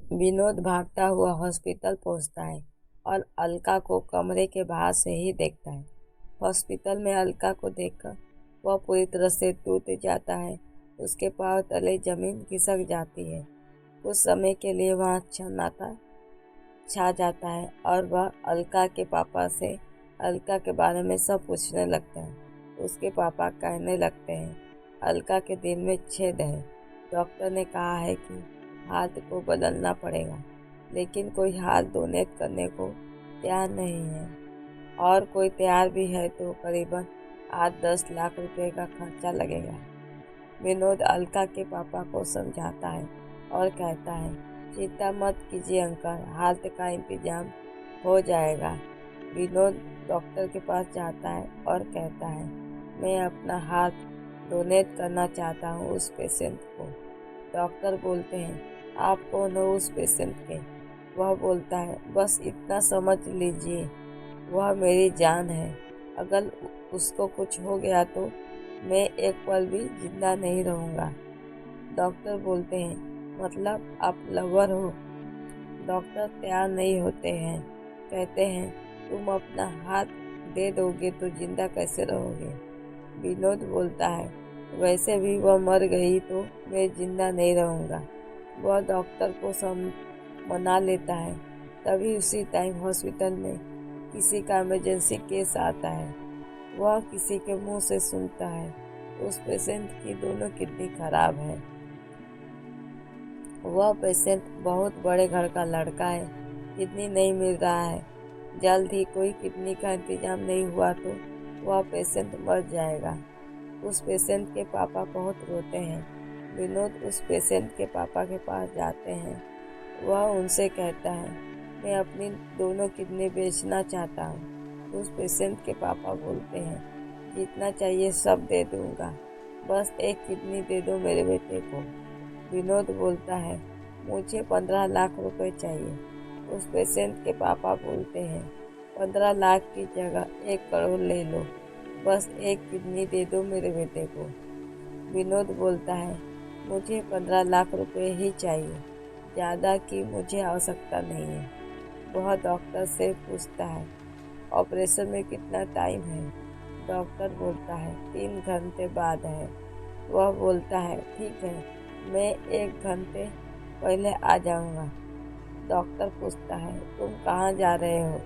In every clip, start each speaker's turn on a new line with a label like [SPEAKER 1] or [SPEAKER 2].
[SPEAKER 1] विनोद भागता हुआ हॉस्पिटल पहुंचता है और अलका को कमरे के बाहर से ही देखता है। हॉस्पिटल में अलका को देखकर वह पूरी तरह से टूट जाता है। उसके पांव तले जमीन खिसक जाती है। कुछ समय के लिए वहां सन्नाटा छा जाता है और वह अलका के पापा से अलका के बारे में सब पूछने लगता है। उसके पापा कहने लगते हैं, अलका के दिल में छेद है। डॉक्टर ने कहा है कि हाथ को बदलना पड़ेगा, लेकिन कोई हाथ डोनेट करने को तैयार नहीं है, और कोई तैयार भी है तो करीबन 8-10 लाख रुपए का खर्चा लगेगा। विनोद अलका के पापा को समझाता है और कहता है, चिंता मत कीजिए अंकल, हाथ का इंतजाम हो जाएगा। विनोद डॉक्टर के पास जाता है और कहता है, मैं अपना हाथ डोनेट करना चाहता हूँ उस पेशेंट को। डॉक्टर बोलते हैं, आप कौन हो उस पेशेंट के? वह बोलता है, बस इतना समझ लीजिए, वह मेरी जान है। अगर उसको कुछ हो गया तो मैं एक पल भी जिंदा नहीं रहूँगा। डॉक्टर बोलते हैं, मतलब आप लवर हो? डॉक्टर तैयार नहीं होते हैं, कहते हैं, तुम अपना हाथ दे दोगे तो जिंदा कैसे रहोगे? विनोद बोलता है, वैसे भी वह मर गई तो मैं जिंदा नहीं रहूँगा। वह डॉक्टर को मना लेता है। तभी उसी टाइम हॉस्पिटल में किसी का इमरजेंसी केस आता है। वह किसी के मुंह से सुनता है, उस पेशेंट की दोनों किडनी खराब है। वह पेशेंट बहुत बड़े घर का लड़का है, किडनी नहीं मिल रहा है। जल्द ही कोई किडनी का इंतजाम नहीं हुआ तो वह पेशेंट मर जाएगा। उस पेशेंट के पापा बहुत रोते हैं। विनोद उस पेशेंट के पापा के पास जाते हैं। वह उनसे कहता है, मैं अपनी दोनों किडनी बेचना चाहता हूँ। उस पेशेंट के पापा बोलते हैं, जितना चाहिए सब दे दूंगा, बस एक किडनी दे दो मेरे बेटे को। विनोद बोलता है, मुझे 15 लाख रुपए चाहिए। उस पेशेंट के पापा बोलते हैं, 15 लाख की जगह 1 करोड़ ले लो, बस एक किडनी दे दो मेरे बेटे को। विनोद बोलता है, मुझे 15 लाख रुपए ही चाहिए, ज़्यादा की मुझे आवश्यकता नहीं है। वह डॉक्टर से पूछता है, ऑपरेशन में कितना टाइम है? डॉक्टर बोलता है, 3 घंटे बाद है। वह बोलता है, ठीक है, मैं 1 घंटे पहले आ जाऊंगा। डॉक्टर पूछता है, तुम कहाँ जा रहे हो?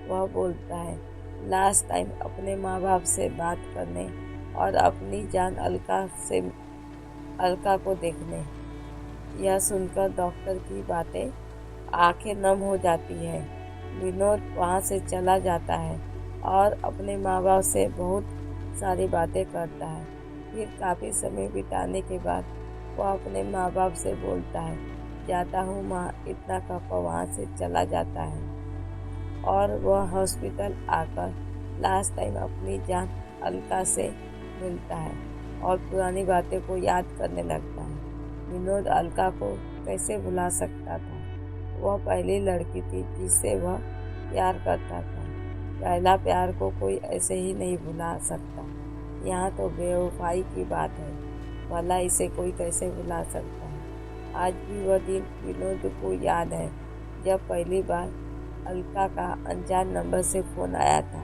[SPEAKER 1] वह बोलता है, लास्ट टाइम अपने माँ बाप से बात करने और अपनी जान अलका को देखने। यह सुनकर डॉक्टर की बातें आंखें नम हो जाती है। विनोद वहाँ से चला जाता है और अपने माँ बाप से बहुत सारी बातें करता है। फिर काफ़ी समय बिताने के बाद वह अपने माँ बाप से बोलता है, जाता हूँ माँ, इतना कहकर वहाँ से चला जाता है। और वह हॉस्पिटल आकर लास्ट टाइम अपनी जान अलका से मिलता है और पुरानी बातें को याद करने लगता है। विनोद अलका को कैसे भुला सकता था? वह पहली लड़की थी जिससे वह प्यार करता था। पहला प्यार को कोई ऐसे ही नहीं भुला सकता। यहाँ तो बेवफाई की बात है, भला इसे कोई कैसे भुला सकता है? आज भी वह दिन विनोद को याद है जब पहली बार अलका का अनजान नंबर से फ़ोन आया था।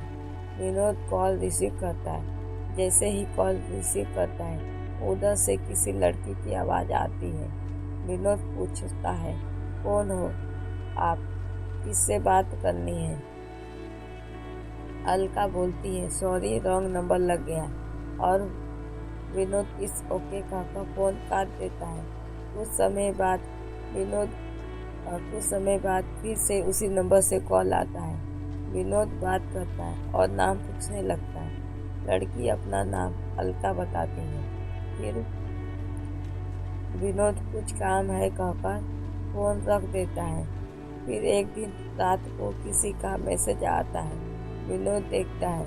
[SPEAKER 1] विनोद कॉल रिसीव करता है। जैसे ही कॉल रिसीव करता है, उधर से किसी लड़की की आवाज़ आती है। विनोद पूछता है, कौन हो आप, किससे बात करनी है? अलका बोलती है, सॉरी, रॉन्ग नंबर लग गया। और विनोद इस ओके कहकर फ़ोन काट देता है। कुछ समय बाद फिर से उसी नंबर से कॉल आता है। विनोद बात करता है और नाम पूछने लगता है। लड़की अपना नाम अलका बताती है। फिर विनोद कुछ काम है कहकर फ़ोन रख देता है। फिर एक दिन रात को किसी का मैसेज आता है। विनोद देखता है,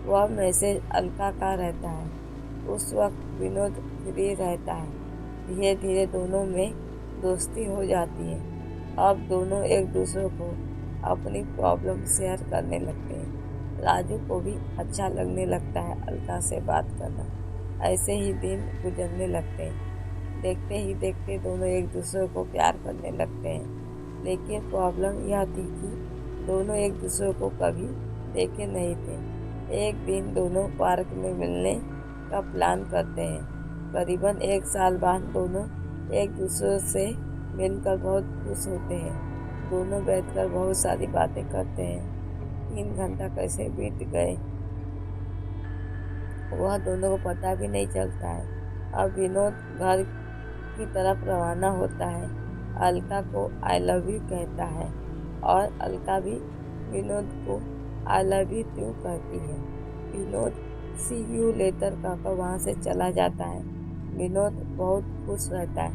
[SPEAKER 1] वह मैसेज अलका का रहता है। उस वक्त विनोद फ्री रहता है। धीरे धीरे दोनों में दोस्ती हो जाती है। अब दोनों एक दूसरे को अपनी प्रॉब्लम शेयर करने लगते हैं। राजू को भी अच्छा लगने लगता है अलका से बात करना। ऐसे ही दिन गुजरने लगते हैं। देखते ही देखते दोनों एक दूसरे को प्यार करने लगते हैं। लेकिन प्रॉब्लम यह थी कि दोनों एक दूसरे को कभी देखे नहीं थे। एक दिन दोनों पार्क में मिलने का प्लान करते हैं। करीबन 1 साल बाद दोनों एक दूसरे से मिलकर बहुत खुश होते हैं। दोनों बैठकर बहुत सारी बातें करते हैं। 3 घंटा कैसे बीत गए वह दोनों को पता भी नहीं चलता है। अब विनोद घर की तरफ रवाना होता है। अलका को आई लव यू कहता है और अलका भी विनोद को आई लव यू टू कहती है। विनोद सी यू लेटर कहकर वहाँ से चला जाता है। विनोद बहुत खुश रहता है,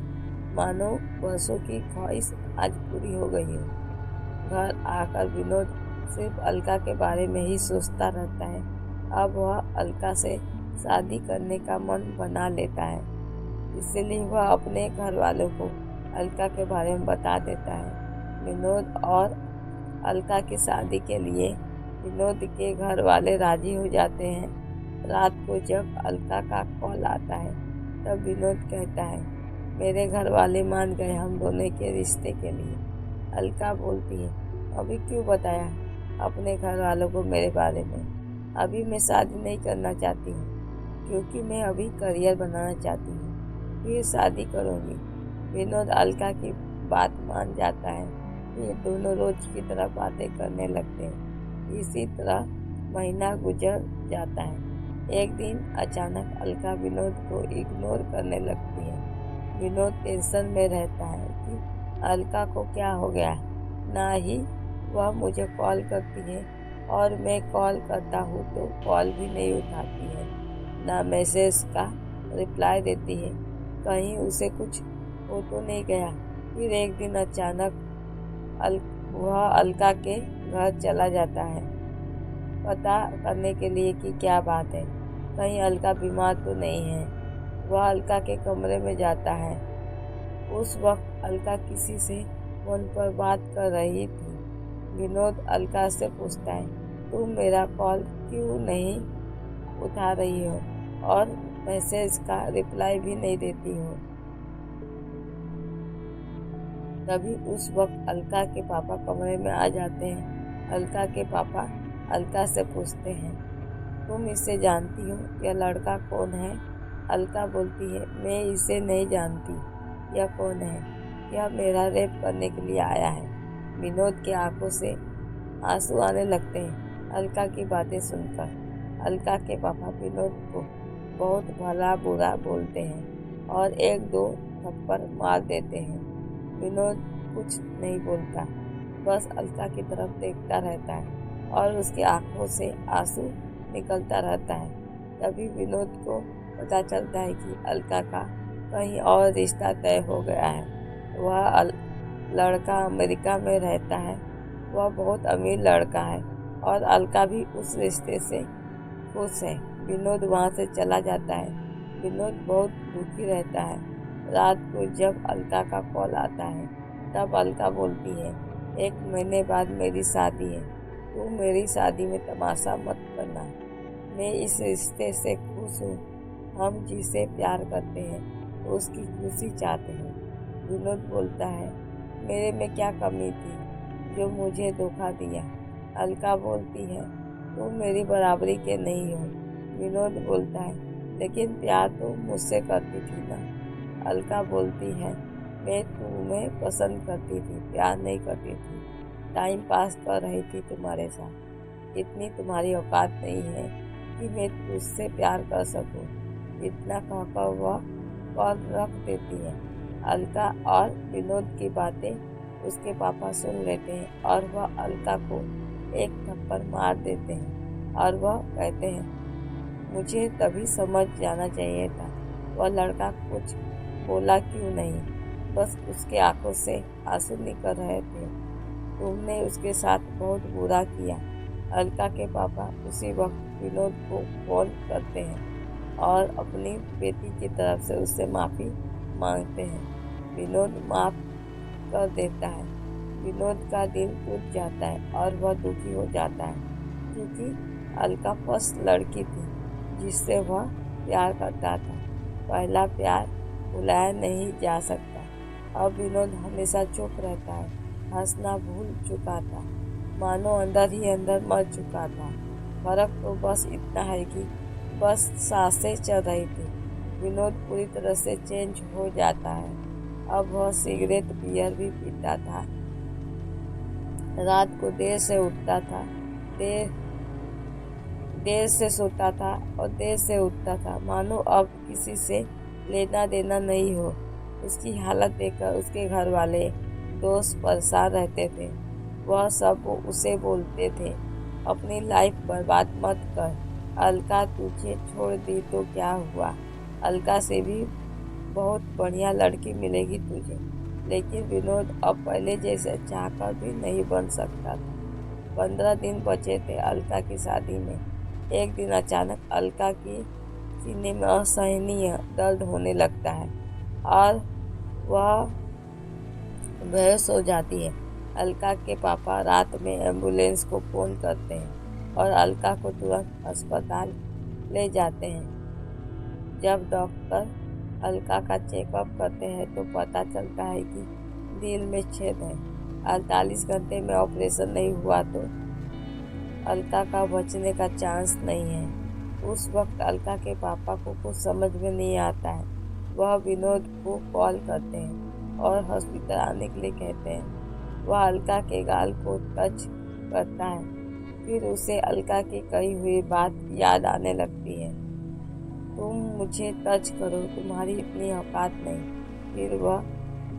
[SPEAKER 1] मानो वर्षों की ख्वाहिश आज पूरी हो गई है। घर आकर विनोद सिर्फ अलका के बारे में ही सोचता रहता है। अब वह अलका से शादी करने का मन बना लेता है, इसलिए वह अपने घर वालों को अलका के बारे में बता देता है। विनोद और अलका की शादी के लिए विनोद के घर वाले राजी हो जाते हैं। रात को जब अलका का कॉल आता है तब विनोद कहता है, मेरे घर वाले मान गए हम दोनों के रिश्ते के लिए। अलका बोलती है, अभी क्यों बताया अपने घर वालों को मेरे बारे में? अभी मैं शादी नहीं करना चाहती हूँ, क्योंकि मैं अभी करियर बनाना चाहती हूँ, फिर शादी करूँगी। विनोद अलका की बात मान जाता है। ये दोनों रोज की तरह बातें करने लगते हैं। इसी तरह महीना गुजर जाता है। एक दिन अचानक अलका विनोद को इग्नोर करने लगती है। विनोद टेंशन में रहता है कि अलका को क्या हो गया। ना ही वह मुझे कॉल करती है और मैं कॉल करता हूँ तो कॉल भी नहीं उठाती है, ना मैसेज का रिप्लाई देती है। कहीं उसे कुछ हो तो नहीं गया। फिर एक दिन अचानक वह अलका के घर चला जाता है, पता करने के लिए कि क्या बात है, कहीं अलका बीमार तो नहीं है। वह अलका के कमरे में जाता है। उस वक्त अलका किसी से फोन पर बात कर रही थी। विनोद अलका से पूछता है, तुम मेरा कॉल क्यों नहीं उठा रही हो और मैसेज का रिप्लाई भी नहीं देती हो? तभी उस वक्त अलका के पापा कमरे में आ जाते हैं। अलका के पापा अलका से पूछते हैं, तुम इसे जानती हो? यह लड़का कौन है? अलका बोलती है, मैं इसे नहीं जानती। यह कौन है? यह मेरा रेप करने के लिए आया है। विनोद के आंखों से आंसू आने लगते हैं अलका की बातें सुनकर। अलका के पापा विनोद को बहुत भला बुरा बोलते हैं और 1-2 थप्पड़ मार देते हैं। विनोद कुछ नहीं बोलता, बस अलका की तरफ देखता रहता है और उसकी आंखों से आंसू निकलता रहता है। तभी विनोद को पता चलता है कि अलका का कहीं और रिश्ता तय हो गया है। वह लड़का अमेरिका में रहता है। वह बहुत अमीर लड़का है और अलका भी उस रिश्ते से खुश है। विनोद वहाँ से चला जाता है। विनोद बहुत दुखी रहता है। रात को जब अलका का कॉल आता है तब अलका बोलती है, 1 महीने बाद मेरी शादी है, तुम मेरी शादी में तमाशा मत करना। मैं इस रिश्ते से खुश हूँ। हम जिसे प्यार करते हैं उसकी खुशी चाहते हैं। विनोद बोलता है, मेरे में क्या कमी थी जो मुझे धोखा दिया? अलका बोलती है, तुम मेरी बराबरी के नहीं हो। विनोद बोलता है, लेकिन प्यार तो मुझसे करती थी ना। अलका बोलती है, मैं तुम्हें पसंद करती थी, प्यार नहीं करती थी। टाइम पास कर रही थी तुम्हारे साथ। इतनी तुम्हारी औकात नहीं है कि मैं तुझसे प्यार कर सकूं। इतना कहकर वह कॉल रख देती है। अलका और विनोद की बातें उसके पापा सुन लेते हैं और वह अलका को 1 थप्पड़ मार देते हैं और वह कहते हैं, मुझे तभी समझ जाना चाहिए था। वह लड़का कुछ बोला क्यों नहीं, बस उसके आंखों से आंसू निकल रहे थे। तुमने उसके साथ बहुत बुरा किया। अलका के पापा उसी वक्त विनोद को फोन करते हैं और अपनी बेटी की तरफ से उससे माफ़ी मांगते हैं। विनोद माफ़ कर देता है। विनोद का दिल टूट जाता है और वह दुखी हो जाता है, क्योंकि अलका फर्स्ट लड़की थी जिससे वह प्यार करता था। पहला प्यार भुलाया नहीं जा सकता। अब विनोद हमेशा चुप रहता है। हंसना भूल चुका था, मानो अंदर ही अंदर मर चुका था। फर्क तो बस इतना है कि बस सांसें चल रही थी। विनोद पूरी तरह से चेंज हो जाता है। अब वह सिगरेट बियर भी पीता था, रात को देर से उठता था, देर देर से सोता था और देर से उठता था, मानो अब किसी से लेना देना नहीं हो। उसकी हालत देखकर उसके घर वाले, दोस्त परेशान रहते थे। वह सब उसे बोलते थे, अपनी लाइफ बर्बाद मत कर। अलका तुझे छोड़ दी तो क्या हुआ, अलका से भी बहुत बढ़िया लड़की मिलेगी तुझे। लेकिन विनोद अब पहले जैसे चाहकर भी नहीं बन सकता था। 15 दिन बचे थे अलका की शादी में। एक दिन अचानक अलका की सीने में असहनीय दर्द होने लगता है और वह बेहोश हो जाती है। अलका के पापा रात में एम्बुलेंस को फोन करते हैं और अलका को तुरंत अस्पताल ले जाते हैं। जब डॉक्टर अलका का चेकअप करते हैं तो पता चलता है कि दिल में छेद है। 48 घंटे में ऑपरेशन नहीं हुआ तो अलका का बचने का चांस नहीं है। उस वक्त अलका के पापा को कुछ समझ में नहीं आता है। वह विनोद को कॉल करते हैं और हॉस्पिटल आने के लिए कहते हैं। वह अलका के गाल को टच करता है, फिर उसे अलका की कही हुई बात याद आने लगती है, तुम मुझे टच करो, तुम्हारी इतनी औकात नहीं। फिर वह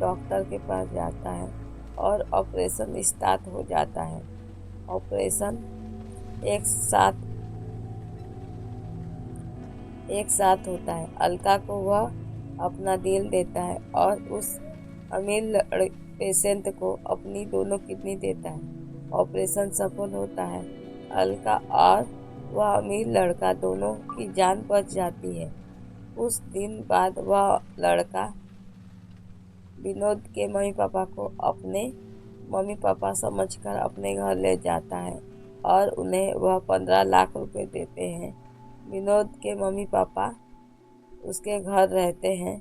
[SPEAKER 1] डॉक्टर के पास जाता है और ऑपरेशन स्टार्ट हो जाता है। ऑपरेशन एक साथ एक साथ होता है। अलका को वह अपना दिल देता है और उस अमीर पेशेंट को अपनी दोनों किडनी देता है। ऑपरेशन सफल होता है। अलका और वह अमीर लड़का दोनों की जान बच जाती है। कुछ दिन बाद वह लड़का विनोद के मम्मी पापा को अपने मम्मी पापा समझकर अपने घर ले जाता है और उन्हें वह 15 लाख रुपए देते हैं। विनोद के मम्मी पापा उसके घर रहते हैं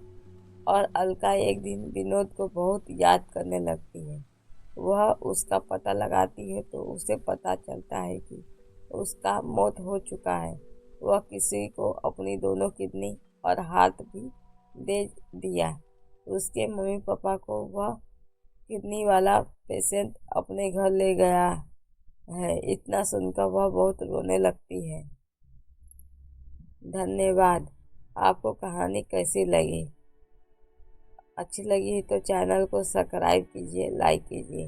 [SPEAKER 1] और अलका एक दिन विनोद को बहुत याद करने लगती है। वह उसका पता लगाती है तो उसे पता चलता है कि उसका मौत हो चुका है। वह किसी को अपनी दोनों किडनी और हाथ भी दे दिया। उसके मम्मी पापा को वह किडनी वाला पेशेंट अपने घर ले गया है। इतना सुनकर वह बहुत रोने लगती है। धन्यवाद। आपको कहानी कैसी लगी? अच्छी लगी तो चैनल को सब्सक्राइब कीजिए, लाइक कीजिए।